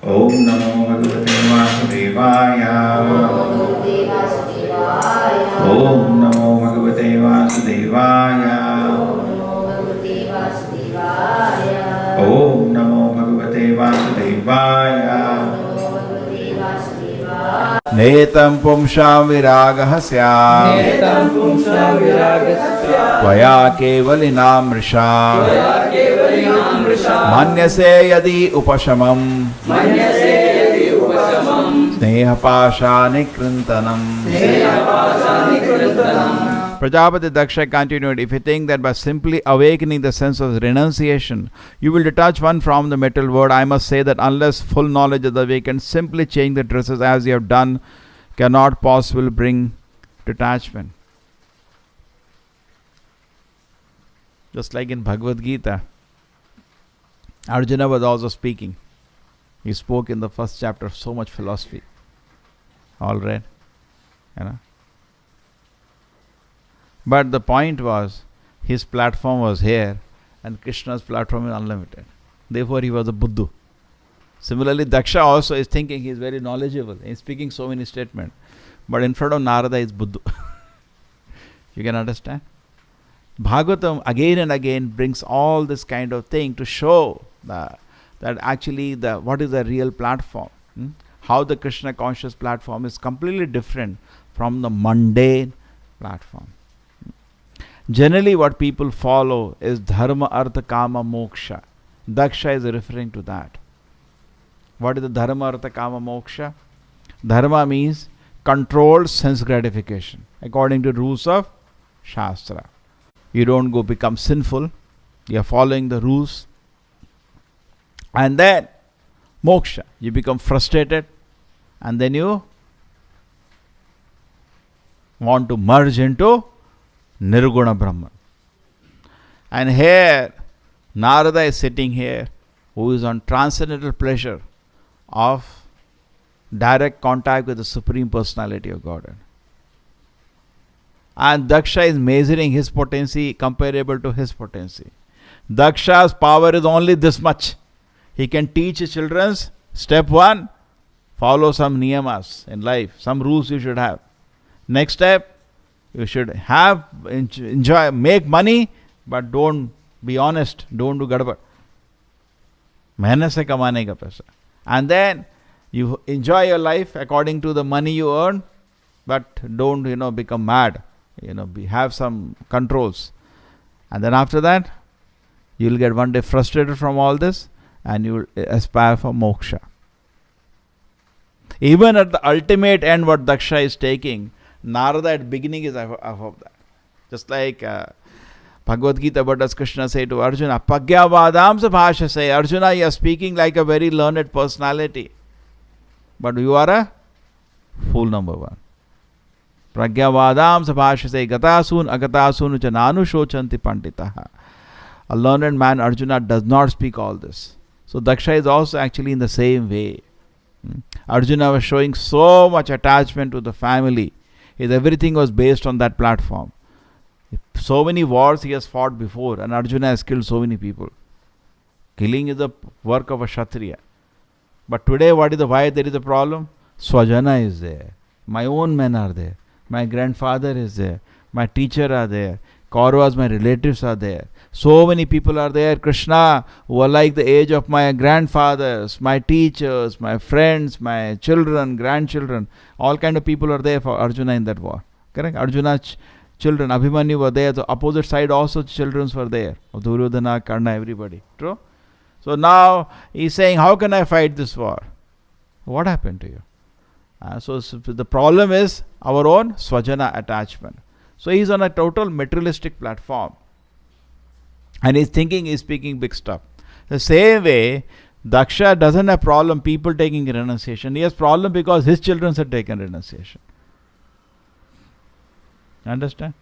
Om Namo Bhagavate Vasudevaya. Om Namo Bhagavate Vasudevaya. Om Namo Bhagavate Vasudevaya. Netam pumsham viragah syam. Tvaya kevalinam risham. Manyase yadi upashamam. Sneha pashani krintanam. Prajapati Daksha continued, if you think that by simply awakening the sense of renunciation, you will detach one from the material world, I must say that unless full knowledge of the way can simply change the dresses as you have done, cannot possibly bring detachment. Just like in Bhagavad Gita, Arjuna was also speaking. He spoke in the first chapter so much philosophy. All right. But the point was, his platform was here and Krishna's platform is unlimited. Therefore, he was a Buddha. Similarly, Daksha also is thinking he is very knowledgeable. He is speaking so many statements. But in front of Narada is Buddha. You can understand? Bhagavatam again and again brings all this kind of thing to show that actually what is the real platform. How the Krishna conscious platform is completely different from the mundane platform. Generally what people follow is dharma, artha, kama, moksha. Daksha is referring to that. What is the dharma, artha, kama, moksha? Dharma means controlled sense gratification according to rules of Shastra. You don't go become sinful. You are following the rules. And then moksha. You become frustrated. And then you want to merge into Nirguna Brahman. And here, Narada is sitting here, who is on transcendental pleasure of direct contact with the Supreme Personality of Godhead. And Daksha is measuring his potency comparable to his potency. Daksha's power is only this much. He can teach his children, step 1, follow some niyamas in life, some rules you should have. Next step, you should have, enjoy, make money, but don't be honest, don't do gadbad. Mehnat se kamane ka paisa. And then you enjoy your life according to the money you earn, but don't, become mad. Have some controls. And then after that, you will get one day frustrated from all this and you will aspire for moksha. Even at the ultimate end, what Daksha is taking, Narada at beginning is above that. Just like Bhagavad Gita, what does Krishna say to Arjuna? Pagyavadam bhasha say, Arjuna, you are speaking like a very learned personality. But you are a fool, number 1. Pragyavadam bhasha say, gatasun agatasun jananu shochanti panditaha. A learned man, Arjuna, does not speak all this. So Daksha is also actually in the same way. Arjuna was showing so much attachment to the family. Everything was based on that platform. So many wars he has fought before, and Arjuna has killed so many people. Killing is the work of a Kshatriya. But today, why there is a problem? Swajana is there. My own men are there. My grandfather is there. My teacher are there. Kauravas, my relatives are there. So many people are there, Krishna, who are like the age of my grandfathers, my teachers, my friends, my children, grandchildren. All kind of people are there for Arjuna in that war. Correct? Arjuna's children, Abhimanyu were there. The opposite side also children were there. Of Duryodhana, Karna, everybody. True? So now he's saying, how can I fight this war? What happened to you? So the problem is our own swajana attachment. So he's on a total materialistic platform. And he's thinking he's speaking big stuff. The same way, Daksha doesn't have problem people taking renunciation. He has problem because his children have taken renunciation. Understand?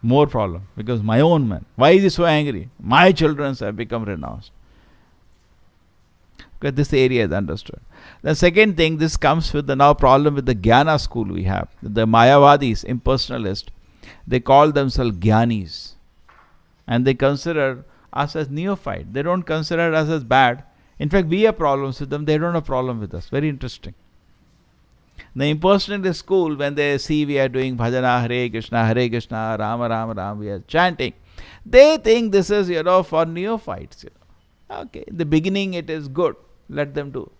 More problem. Because my own man. Why is he so angry? My children have become renounced. Because this area is understood. The second thing, this comes with the now problem with the Jnana school we have. The Mayavadis, impersonalists, they call themselves Jnanis. And they consider us as neophyte. They don't consider us as bad. In fact, we have problems with them. They don't have problem with us. Very interesting. The impersonalist school, when they see we are doing bhajana, Hare Krishna, Rama Rama Rama, we are chanting, they think this is, for neophytes. Okay, in the beginning it is good. Let them do.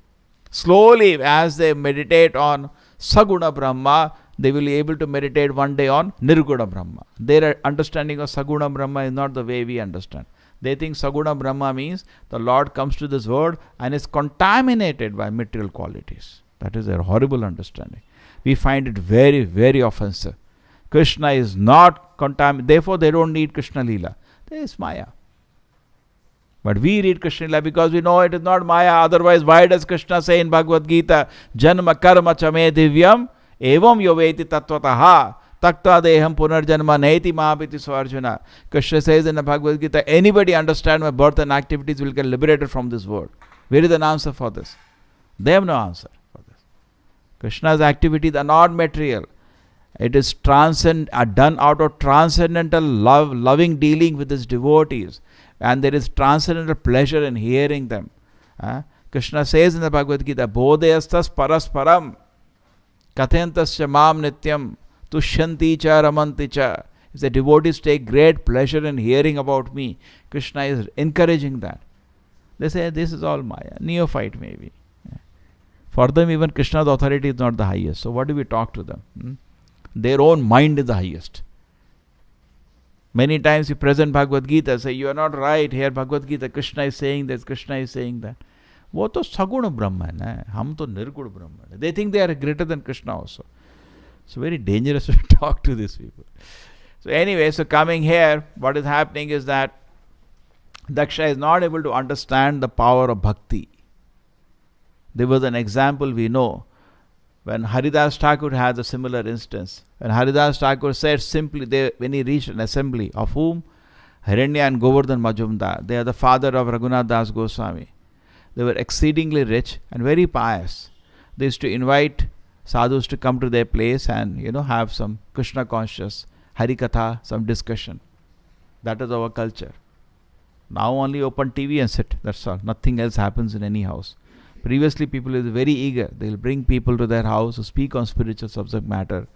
Slowly, as they meditate on Saguna Brahma, they will be able to meditate one day on Nirguna Brahma. Their understanding of Saguna Brahma is not the way we understand. They think Saguna Brahma means the Lord comes to this world and is contaminated by material qualities. That is their horrible understanding. We find it very, very offensive. Krishna is not contaminated. Therefore, they don't need Krishna Leela. There is Maya. But we read Krishna Leela because we know it is not Maya. Otherwise, why does Krishna say in Bhagavad Gita, Janma karma chame divyam evam yoveti tattvataha takta deham punarjanma neti mahapiti Arjuna. Krishna says in the Bhagavad Gita, anybody understand my birth and activities will get liberated from this world. Where is an answer for this? They have no answer for this. Krishna's activities are not material. It is done out of transcendental love, loving dealing with his devotees. And there is transcendental pleasure in hearing them. Krishna says in the Bhagavad Gita, Bodhayastas parasparam kathentasya mam nityam tushyanti cha ramanti cha. If the devotees take great pleasure in hearing about me, Krishna is encouraging that. They say this is all Maya, neophyte maybe. For them even Krishna's authority is not the highest. So what do we talk to them? Their own mind is the highest. Many times you present Bhagavad Gita, say you are not right here Bhagavad Gita, Krishna is saying this, Krishna is saying that. वो तो सगुण ब्रह्म है, हम तो निर्गुण ब्रह्म है. They think they are greater than Krishna also. It's very dangerous to talk to these people. So anyway, so coming here, what is happening is that Daksha is not able to understand the power of bhakti. There was an example we know when Haridas Thakur had a similar instance. When Haridas Thakur said simply, when he reached an assembly of whom? Hiranya and Govardhan Majumdar. They are the father of Raghunath Das Goswami. They were exceedingly rich and very pious. They used to invite sadhus to come to their place and have some Krishna conscious Harikatha, some discussion. That is our culture. Now only open TV and sit. That's all. Nothing else happens in any house. Previously, people were very eager. They will bring people to their house to speak on spiritual subject matter.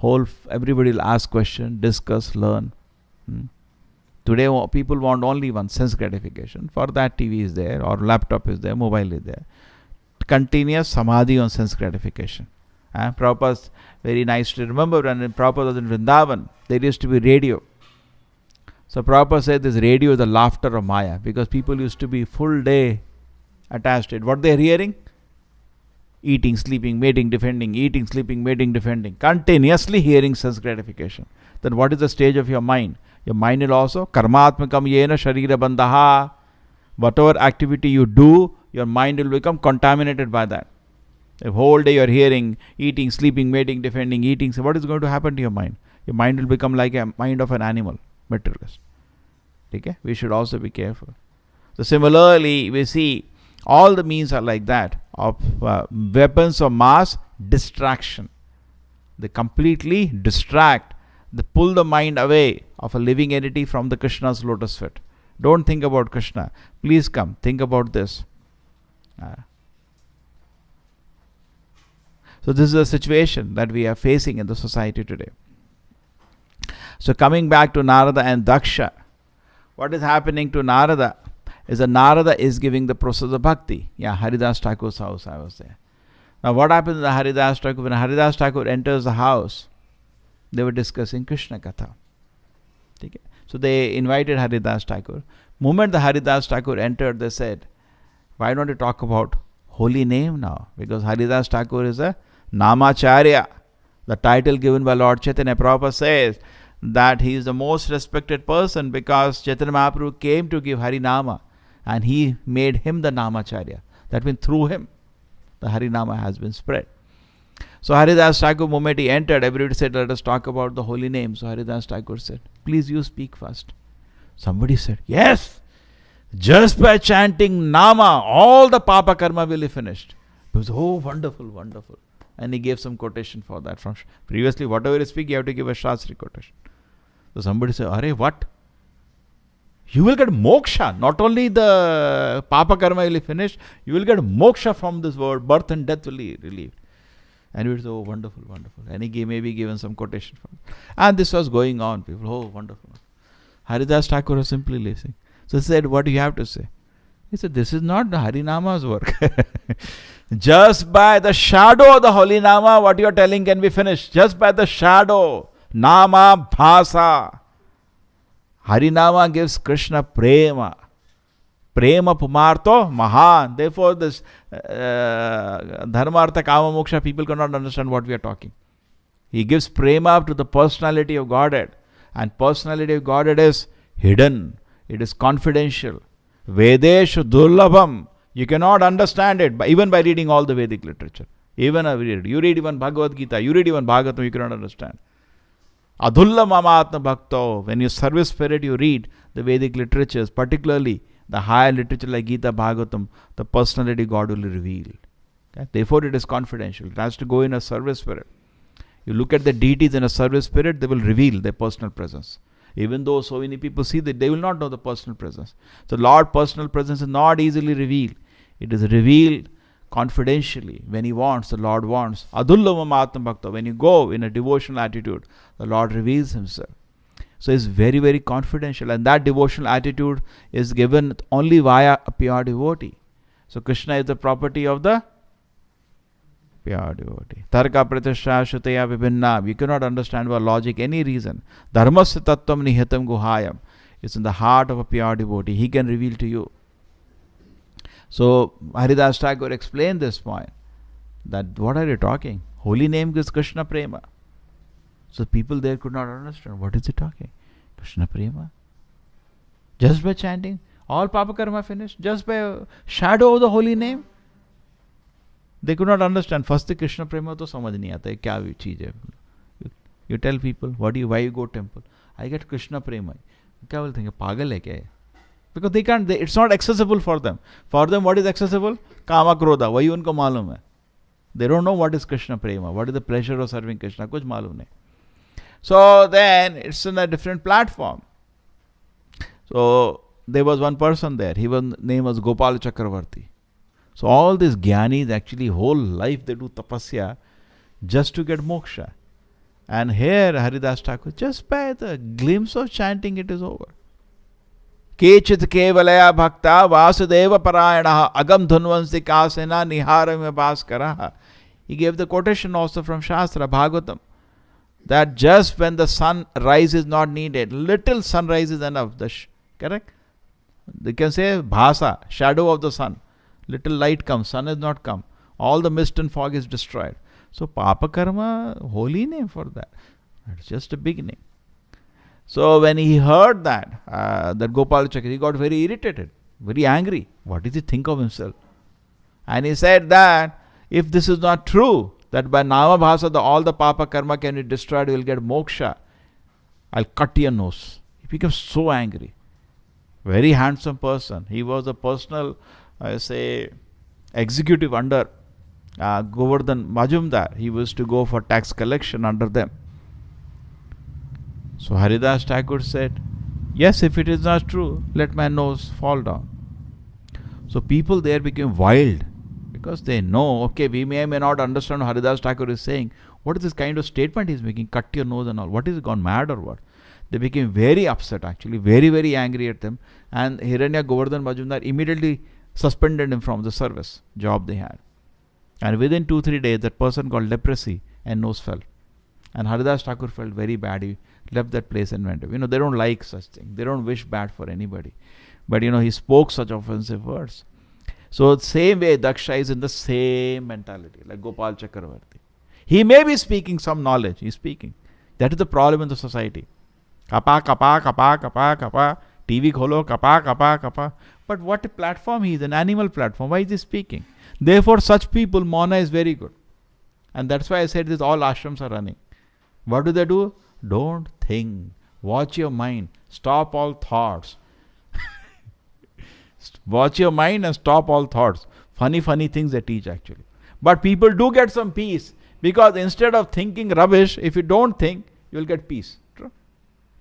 Everybody will ask questions, discuss, learn. Today, people want only one, sense gratification. For that, TV is there, or laptop is there, mobile is there. Continuous samadhi on sense gratification. Prabhupada, very nice to remember, when Prabhupada was in Vrindavan, there used to be radio. So Prabhupada said this radio is the laughter of Maya, because people used to be full day attached to it. What they are hearing? Eating, sleeping, mating, defending, eating, sleeping, mating, defending. Continuously hearing sense gratification. Then what is the stage of your mind? Your mind will also, karmatmakam yena sharira bandhaha. Whatever activity you do, your mind will become contaminated by that. The whole day you are hearing, eating, sleeping, mating, defending, eating. So what is going to happen to your mind? Your mind will become like a mind of an animal, materialist. Okay? We should also be careful. So similarly, we see all the means are like that, of weapons of mass distraction. They completely distract. They pull the mind away of a living entity from the Krishna's lotus feet. Don't think about Krishna. Please come, think about this. So this is a situation that we are facing in the society today. So coming back to Narada and Daksha, what is happening to Narada is that Narada is giving the process of bhakti. Yeah, Haridas Thakur's house, I was there. Now what happens in the Haridas Thakur? When Haridas Thakur enters the house, they were discussing Krishna Katha. Okay? So they invited Haridas Thakur. Moment the Haridas Thakur entered, they said, why don't you talk about holy name now? Because Haridas Thakur is a Namacharya. The title given by Lord Chaitanya Prabhupada says that he is the most respected person because Chaitanya Mahaprabhu came to give Harinama and he made him the Namacharya. That means through him the Harinama has been spread. So Haridas Thakur, moment he entered, everybody said, let us talk about the holy name. So Haridas Thakur said, please you speak first. Somebody said, yes, just by chanting Nama, all the Papa Karma will be finished. He was, oh, wonderful, wonderful. And he gave some quotation for that. From previously, whatever you speak, you have to give a Shastri quotation. So somebody said, Arey, what? You will get moksha. Not only the Papa Karma will be finished, you will get moksha from this world. Birth and death will be relieved. And we would say, oh, wonderful, wonderful. And he maybe given some quotation from it. And this was going on. People, oh, wonderful. Haridas Thakur was simply listening. So he said, what do you have to say? He said, this is not the Harinama's work. Just by the shadow of the Holy Nama, what you are telling can be finished. Just by the shadow. Nama Bhasa. Harinama gives Krishna prema. Prema pumarto mahan. Therefore, this dharma, artha, kama, moksha, people cannot understand what we are talking. He gives prema to the personality of Godhead. And personality of Godhead is hidden. It is confidential. Vedeshu durlabham. You cannot understand it even by reading all the Vedic literature. Even you read even Bhagavad Gita, you read even Bhagavatam, you cannot understand. Adhulla mamatma bhakto. When you service spirit, you read the Vedic literatures, particularly the higher literature like Gita, Bhagavatam, the personality God will reveal. Okay? Therefore, it is confidential. It has to go in a service spirit. You look at the deities in a service spirit, they will reveal their personal presence. Even though so many people see that, they will not know the personal presence. So Lord's personal presence is not easily revealed. It is revealed confidentially. When He wants, the Lord wants. Adhullama Mahatma Bhakta. When you go in a devotional attitude, the Lord reveals Himself. So it's very, very confidential. And that devotional attitude is given only via a pure devotee. So Krishna is the property of the pure devotee. Tarka pratishtha shruteya vibhinna. You cannot understand by logic any reason. Dharmasya tattvam nihitam guhayam. It's in the heart of a pure devotee. He can reveal to you. So Haridas Thakur explained this point. That what are you talking? Holy name gives Krishna prema. So people there could not understand. What is he talking? Krishna prema. Just by chanting. All Papa Karma finished. Just by a shadow of the holy name. They could not understand. First the Krishna prema to samajh nahi aata hai. Kya cheez hai? You tell people, why you go temple? I get Krishna prema. Kya will think? Pagal hai kya? Because they can't, it's not accessible for them. For them, what is accessible? Kama krodha. Wahi unko malum hai. They don't know what is Krishna prema. What is the pleasure of serving Krishna? Kuch malum nahi. So then, it's in a different platform. So, there was one person there. His name was Gopal Chakravarti. So all these jnanis, actually whole life they do tapasya just to get moksha. And here Haridas Thakur, just by the glimpse of chanting, it is over. Kechit kevalaya bhakta vasudeva parayanaha agam dhunvansi kasena niharam bhaskaraha. He gave the quotation also from Shastra, Bhagavatam, that just when the sun rise is not needed, little sunrise is enough. Correct? They can say bhasa, shadow of the sun. Little light comes, sun has not come. All the mist and fog is destroyed. So Papa Karma, holy name for that. It's just a beginning. So when he heard that, that Gopal Chakra, he got very irritated, very angry. What does he think of himself? And he said that if this is not true, that by Nama Bhasa all the Papa Karma can be destroyed, you will get moksha, I'll cut your nose. He became so angry. Very handsome person. He was a personal, executive under Govardhan Majumdar. He was to go for tax collection under them. So Haridas Thakur said, yes, if it is not true, let my nose fall down. So people there became wild because they know, okay, we may not understand what Haridas Thakur is saying. What is this kind of statement he is making? Cut your nose and all. What is he gone mad or what? They became very upset actually, very, very angry at them. And Hiranya Govardhan Majumdar immediately suspended him from the service job they had. And within 2-3 days, that person got leprosy and nose fell. And Haridas Thakur felt very bad. He left that place and went. They don't like such things. They don't wish bad for anybody. But he spoke such offensive words. So same way, Daksha is in the same mentality, like Gopal Chakravarti. He may be speaking some knowledge. He's speaking. That is the problem in the society. Kapa, kapa, kapa, kapa, kapa. TV kholo, kapa, kapa, kapa. But what a platform he is, an animal platform. Why is he speaking? Therefore, such people, Mauna is very good. And that's why I said this, all ashrams are running. What do? Don't think. Watch your mind. Stop all thoughts. Watch your mind and stop all thoughts. Funny things they teach actually. But people do get some peace. Because instead of thinking rubbish, if you don't think, you will get peace. True?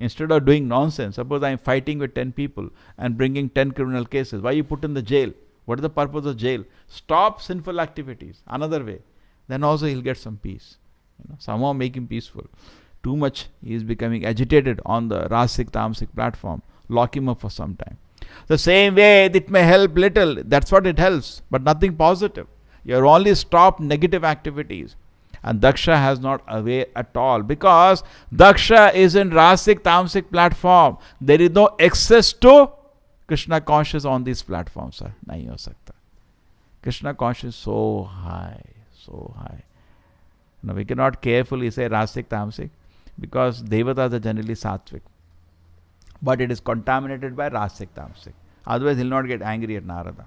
Instead of doing nonsense. Suppose I am fighting with 10 people and bringing 10 criminal cases. Why you put in the jail? What is the purpose of jail? Stop sinful activities. Another way. Then also he'll get some peace. Somehow make him peaceful. Too much he is becoming agitated on the Rasik Tamsik platform. Lock him up for some time. The same way it may help little. That's what it helps. But nothing positive. You have only stopped negative activities. And Daksha has not aware at all. Because Daksha is in Rasik Tamsik platform. There is no access to Krishna conscious on these platforms. Sir. Nahi ho sakta. Krishna conscious so high. So high. Now we cannot carefully say Rasik Tamsik. Because Devatas are generally Sattvic. But it is contaminated by Rasik Tamsik. Otherwise he will not get angry at Narada.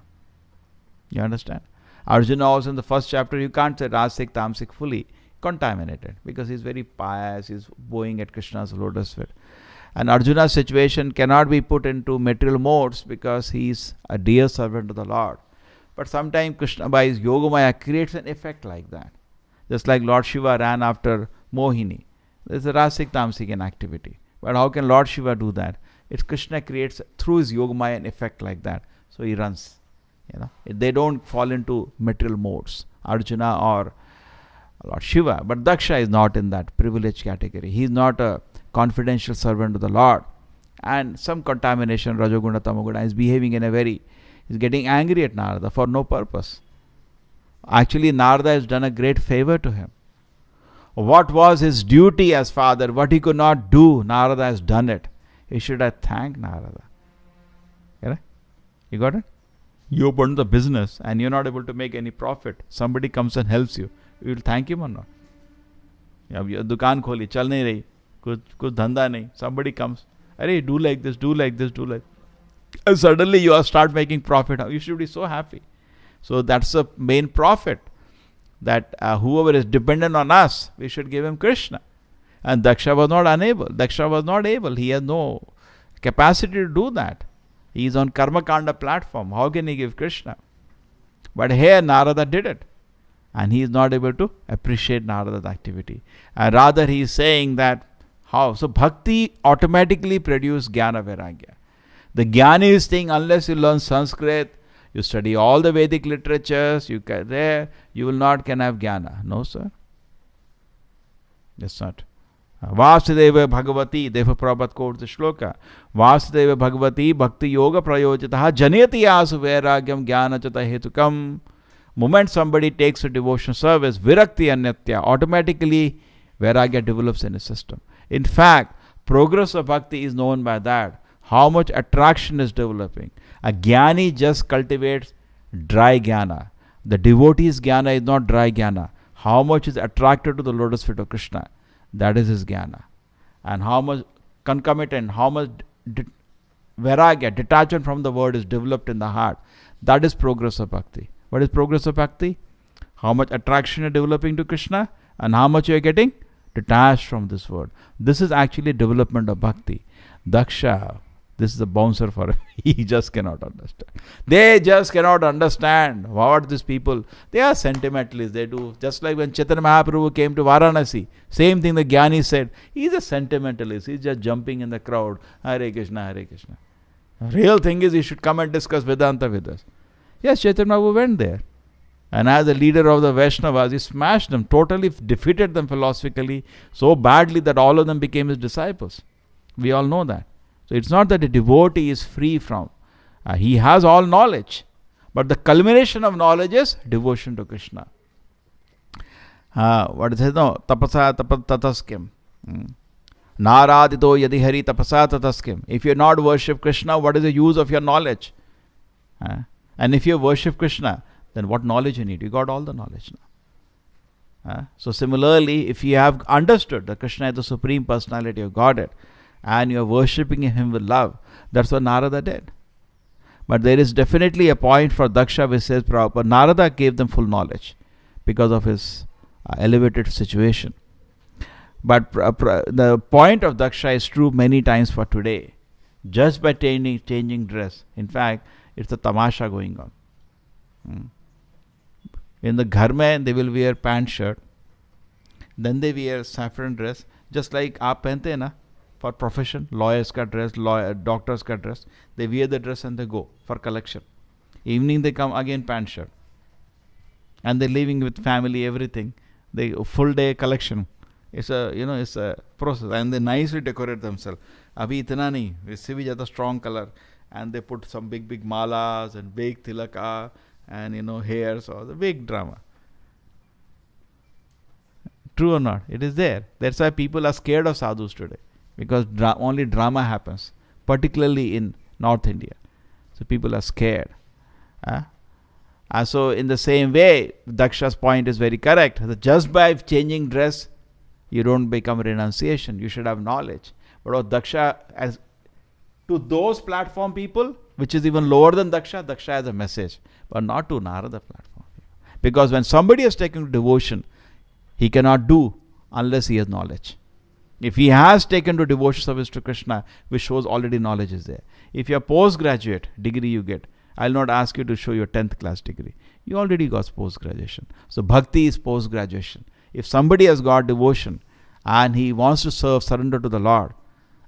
You understand? Arjuna also in the first chapter, you can't say Rasik Tamsik fully contaminated. Because he is very pious, he is bowing at Krishna's lotus feet. And Arjuna's situation cannot be put into material modes because he is a dear servant of the Lord. But sometimes Krishna by his Yogamaya creates an effect like that. Just like Lord Shiva ran after Mohini. There is a Rasik Tamsik in activity. But how can Lord Shiva do that? It's Krishna creates through his Yogamaya an effect like that. So he runs. They don't fall into material modes. Arjuna or Lord Shiva. But Daksha is not in that privileged category. He is not a confidential servant of the Lord. And some contamination, Rajoguna, Tamoguna, is behaving in a very... He's getting angry at Narada for no purpose. Actually, Narada has done a great favor to him. What was his duty as father? What he could not do, Narada has done it. He should have thanked Narada. You got it? You opened the business and you're not able to make any profit. Somebody comes and helps you. You will thank him or not? Your dukaan kholi, chal nahi rahi. Kuch dhanda nahi. Somebody comes. Arey, do like this, do like this, do like this. And suddenly you start making profit. You should be so happy. So that's the main profit. That whoever is dependent on us, we should give him Krishna. And Daksha was not unable. Daksha was not able. He has no capacity to do that. He is on Karma Kanda platform. How can he give Krishna? But here Narada did it. And he is not able to appreciate Narada's activity. And rather he is saying that, how? So Bhakti automatically produces Jnana Vairagya. The Jnani is saying, unless you learn Sanskrit, you study all the Vedic literatures, you can will not can have Jnana. No, sir. That's not. Vasudeva Bhagavati, Deva Prabhat quotes the shloka. Vasudeva Bhagavati Bhakti Yoga Prayojataha Janeti Asu Vairagyam Jnana Chata Hetukam. Moment somebody takes a devotional service, Virakti Anyatya, automatically Vairagya develops in his system. In fact, progress of Bhakti is known by that. How much attraction is developing. A Jnani just cultivates dry Jnana. The devotee's Jnana is not dry Jnana. How much is attracted to the lotus feet of Krishna. That is his Jnana. And how much concomitant, how much Vairagya, detachment from the word is developed in the heart. That is progress of Bhakti. What is progress of Bhakti? How much attraction you are developing to Krishna and how much you are getting detached from this word. This is actually development of Bhakti. Daksha, this is a bouncer for him. He just cannot understand. They just cannot understand what these people, they are sentimentalists. They do, just like when Chaitanya Mahaprabhu came to Varanasi, same thing the Jnani said. He is a sentimentalist. He is just jumping in the crowd. Hare Krishna, Hare Krishna. The real thing is he should come and discuss Vedanta with us. Yes, Chaitanya Mahaprabhu went there. And as the leader of the Vaishnavas, he smashed them, totally defeated them philosophically so badly that all of them became his disciples. We all know that. So it's not that a devotee is free from. He has all knowledge. But the culmination of knowledge is devotion to Krishna. What is it? No, tapasa tataskim. Naradito yadi hari tapasa tataskim. If you not worship Krishna, what is the use of your knowledge? And if you worship Krishna, then what knowledge you need? You got all the knowledge now. So similarly, if you have understood that Krishna is the Supreme Personality of Godhead, and you are worshipping Him with love, that's what Narada did. But there is definitely a point for Daksha which says Prabhupada, Narada gave them full knowledge because of his elevated situation. But the point of Daksha is true many times for today. Just by changing dress. In fact, it's a tamasha going on. In the gharme, they will wear pant shirt. Then they wear saffron dress. Just like aap pehante hai na, for profession, lawyers ka dress, doctors ka dress. They wear the dress and they go for collection. Evening they come again pant shirt. And they're living with family, everything. They full day collection. It's a process. And they nicely decorate themselves. Abhi itna nahi. Visse bhi jata strong color. And they put some big malas and big tilaka and hairs, or the big drama. True or not? It is there. That's why people are scared of sadhus today. Because only drama happens, particularly in North India. So people are scared. And so in the same way, Daksha's point is very correct. That just by changing dress, you don't become renunciation. You should have knowledge. But what Daksha, as to those platform people, which is even lower than Daksha, Daksha has a message. But not to Narada platform. Because when somebody has taken devotion, he cannot do unless he has knowledge. If he has taken to devotion service to Krishna, which shows already knowledge is there. If you are postgraduate degree you get, I will not ask you to show your 10th class degree. You already got post-graduation. So Bhakti is post-graduation. If somebody has got devotion and he wants to serve, surrender to the Lord,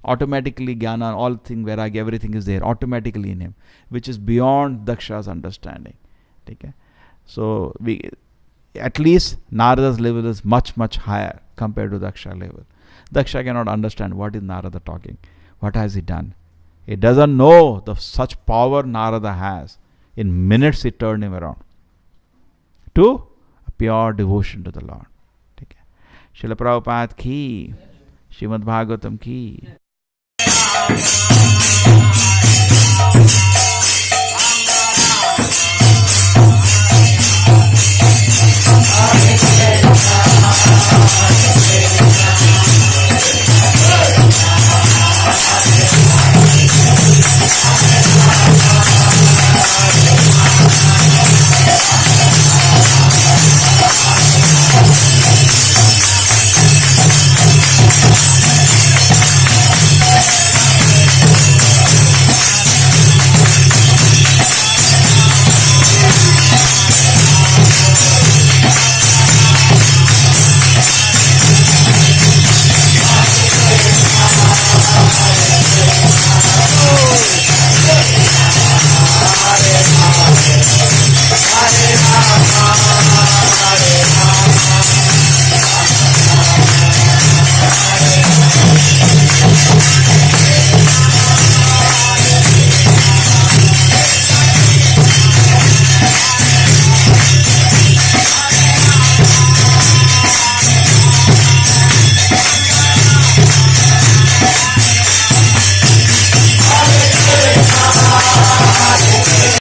automatically Jnana, all thing, Vairagya, everything is there automatically in him, which is beyond Daksha's understanding. Okay? So at least Narada's level is much higher compared to Daksha level. Daksha cannot understand what is Narada talking. What has he done? He doesn't know the such power Narada has. In minutes he turned him around to a pure devotion to the Lord. Okay. Srila Prabhupada ki, Srimad Bhagavatam ki.